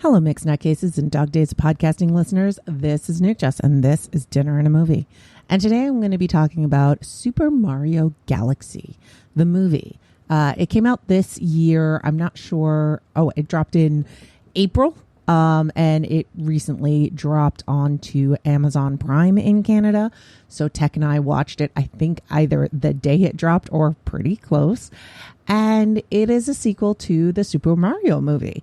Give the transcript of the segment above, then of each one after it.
Hello, Mixed Nutcases and Dog Days of Podcasting listeners. This is Nick Jess, and this is Dinner and a Movie. And today I'm going to be talking about Super Mario Galaxy, the movie. It came out this year. I'm not sure. Oh, it dropped in April, and it recently dropped onto Amazon Prime in Canada. So Tech and I watched it, I think, either the day it dropped or pretty close. And it is a sequel to the Super Mario movie.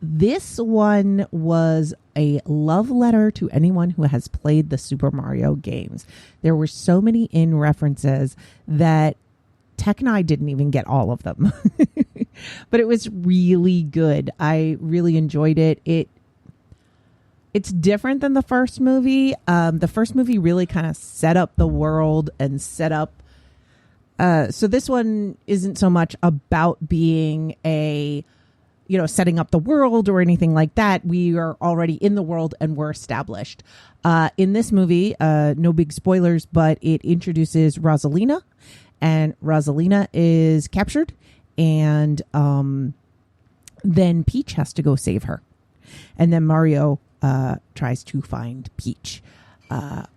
This one was a love letter to anyone who has played the Super Mario games. There were so many in references that Tech and I didn't even get all of them. But it was really good. I really enjoyed it. It's different than the first movie. The first movie really kind of set up the world and set up. So this one isn't so much about being setting up the world or anything like that. We are already in the world and we're established. In this movie, no big spoilers, but it introduces Rosalina, and Rosalina is captured, and then Peach has to go save her. And then Mario tries to find Peach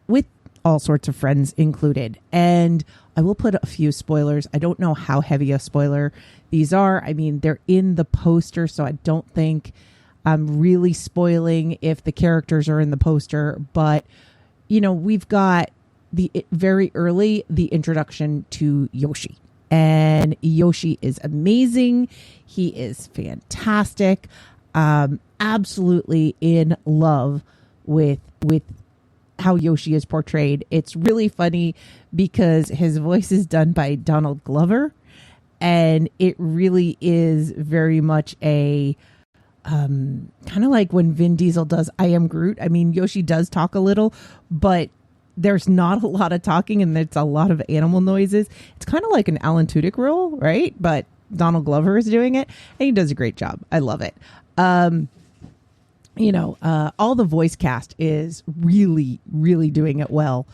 with all sorts of friends included. And I will put a few spoilers. I don't know how heavy a spoiler these are. I mean, they're in the poster, so I don't think I'm really spoiling if the characters are in the poster. But, we've got very early the introduction to Yoshi. And Yoshi is amazing. He is fantastic. Absolutely in love with how Yoshi is portrayed. It's really funny because his voice is done by Donald Glover, and it really is very much a kind of like when Vin Diesel does I Am Groot. I mean, Yoshi does talk a little, but there's not a lot of talking and it's a lot of animal noises. It's kind of like an Alan Tudyk role, right? But Donald Glover is doing it, and he does a great job. I love it. All the voice cast is really, really doing it well.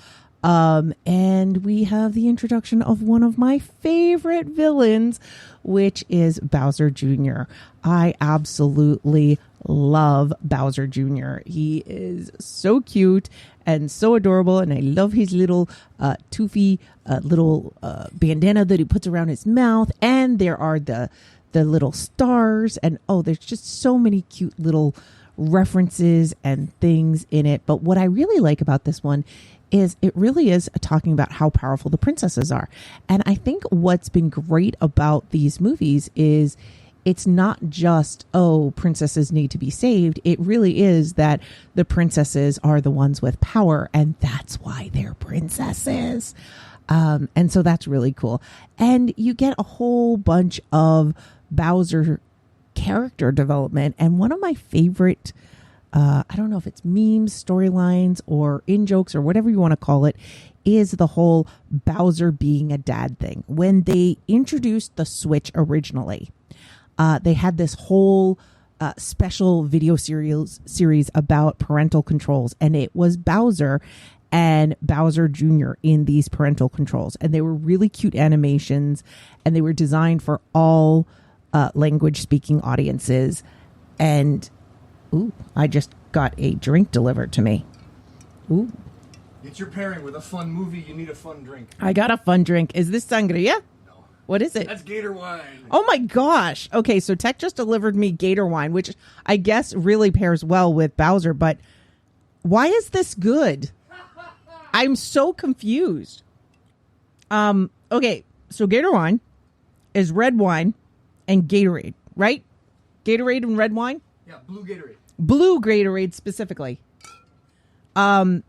And we have the introduction of one of my favorite villains, which is Bowser Jr. I absolutely love Bowser Jr. He is so cute and so adorable, and I love his little toothy little bandana that he puts around his mouth. And there are the little stars, and there's just so many cute little references and things in it. But what I really like about this one is it really is talking about how powerful the princesses are. And I think what's been great about these movies is it's not just, princesses need to be saved. It really is that the princesses are the ones with power, and that's why they're princesses. And so that's really cool. And you get a whole bunch of Bowser character development. And one of my favorite, I don't know if it's memes, storylines, or in jokes, or whatever you want to call it, is the whole Bowser being a dad thing. When they introduced the Switch originally, they had this whole special video series about parental controls, and it was Bowser and Bowser Jr. in these parental controls. And they were really cute animations, and they were designed for all language speaking audiences. And I just got a drink delivered to me. It's your pairing with a fun movie. You need a fun drink. I got a fun drink. Is this sangria? No. What is it? That's Gator wine. Oh my gosh. Okay, so Tech just delivered me Gator wine, which I guess really pairs well with Bowser, but why is this good? I'm so confused. Okay, so Gator wine is red wine and Gatorade, right? Gatorade and red wine? Yeah, blue Gatorade. Blue Gatorade specifically. And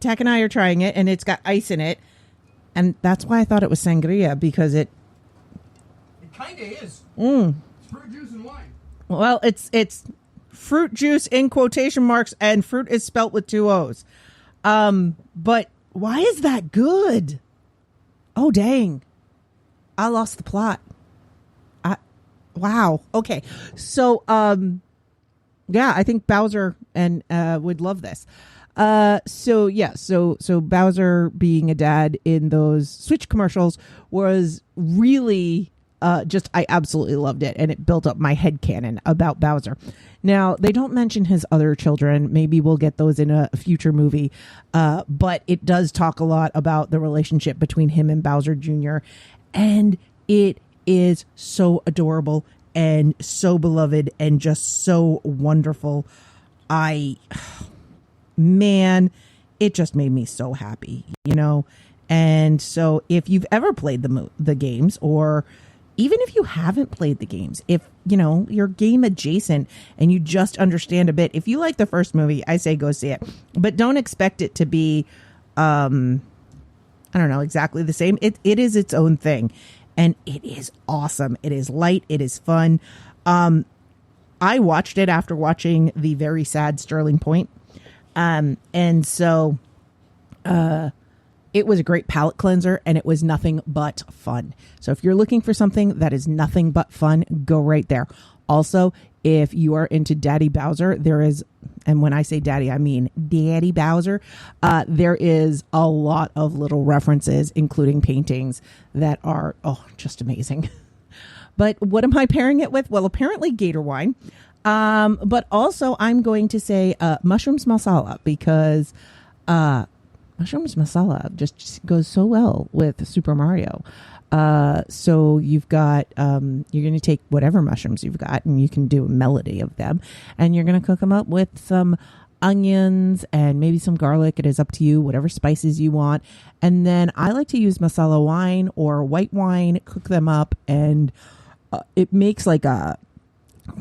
Tech and I are trying it, and it's got ice in it. And that's why I thought it was sangria, because it kind of is. It's fruit juice and wine. Well, it's fruit juice in quotation marks, and fruit is spelt with 2 O's. But why is that good? Oh, dang. I lost the plot. Wow. Okay. So, yeah, I think Bowser and would love this. So Bowser being a dad in those Switch commercials was really I absolutely loved it, and it built up my headcanon about Bowser. Now, they don't mention his other children. Maybe we'll get those in a future movie. But it does talk a lot about the relationship between him and Bowser Jr. And it is so adorable and so beloved and just so wonderful. Man, it just made me so happy, you know? And so if you've ever played the games, or even if you haven't played the games, if, you know, you're game adjacent and you just understand a bit, if you like the first movie, I say go see it. But don't expect it to be, I don't know, exactly the same. It is its own thing. And it is awesome. It is light. It is fun. I watched it after watching the very sad Sterling Point. And so it was a great palate cleanser, and it was nothing but fun. So if you're looking for something that is nothing but fun, go right there. Also, if you are into Daddy Bowser, there is, and when I say daddy, I mean Daddy Bowser, there is a lot of little references, including paintings that are, just amazing. But what am I pairing it with? Well, apparently Gator wine. But also I'm going to say mushrooms masala, because mushrooms masala just goes so well with Super Mario. So you've got, you're going to take whatever mushrooms you've got, and you can do a melody of them, and you're going to cook them up with some onions and maybe some garlic. It is up to you, whatever spices you want. And then I like to use masala wine or white wine, cook them up, and it makes like a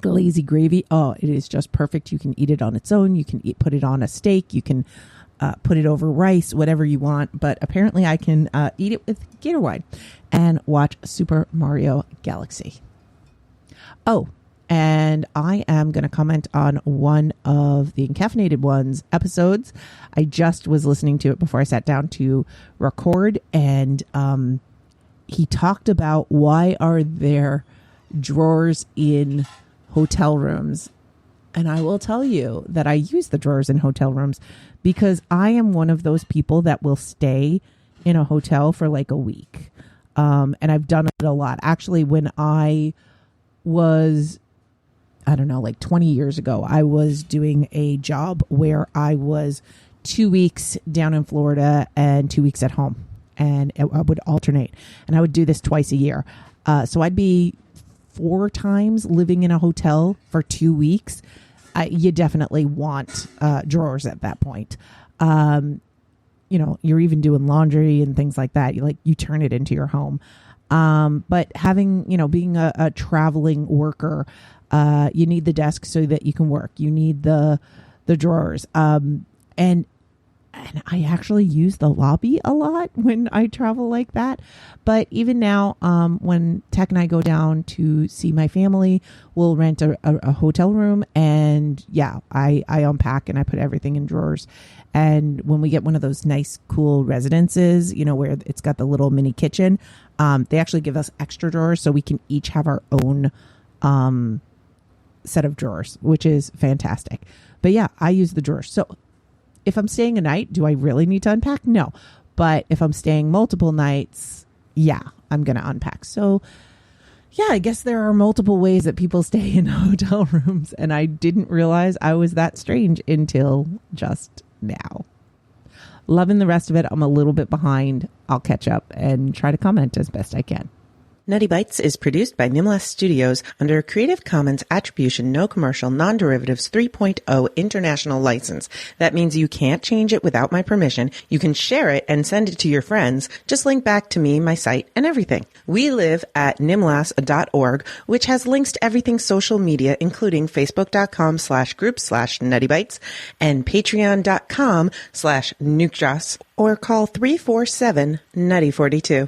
glazy gravy. Oh, it is just perfect. You can eat it on its own. You can put it on a steak. You can put it over rice, whatever you want. But apparently I can eat it with Gator wine and watch Super Mario Galaxy. Oh, and I am going to comment on one of the Encaffeinated Ones episodes. I just was listening to it before I sat down to record, and he talked about why are there drawers in hotel rooms. And I will tell you that I use the drawers in hotel rooms because I am one of those people that will stay in a hotel for like a week. And I've done it a lot. Actually, when I was, I don't know, like 20 years ago, I was doing a job where I was 2 weeks down in Florida and 2 weeks at home. And I would alternate. And I would do this twice a year. So I'd be 4 times living in a hotel for 2 weeks. You definitely want drawers at that point. You know, you're even doing laundry and things like that. You turn it into your home. But having, you know, being a traveling worker, you need the desk so that you can work. You need the drawers. And I actually use the lobby a lot when I travel like that. But even now, when Tech and I go down to see my family, we'll rent a hotel room. And yeah, I unpack and I put everything in drawers. And when we get one of those nice, cool residences, you know, where it's got the little mini kitchen, they actually give us extra drawers so we can each have our own set of drawers, which is fantastic. But yeah, I use the drawers. So if I'm staying a night, do I really need to unpack? No. But if I'm staying multiple nights, yeah, I'm going to unpack. So yeah, I guess there are multiple ways that people stay in hotel rooms. And I didn't realize I was that strange until just now. Loving the rest of it. I'm a little bit behind. I'll catch up and try to comment as best I can. Nutty Bites is produced by Nimlas Studios under a Creative Commons Attribution No Commercial Non-Derivatives 3.0 International License. That means you can't change it without my permission. You can share it and send it to your friends. Just link back to me, my site, and everything. We live at nimlas.org, which has links to everything social media, including facebook.com/group/nuttybites and patreon.com/nukejoss, or call 347-NUTTY42.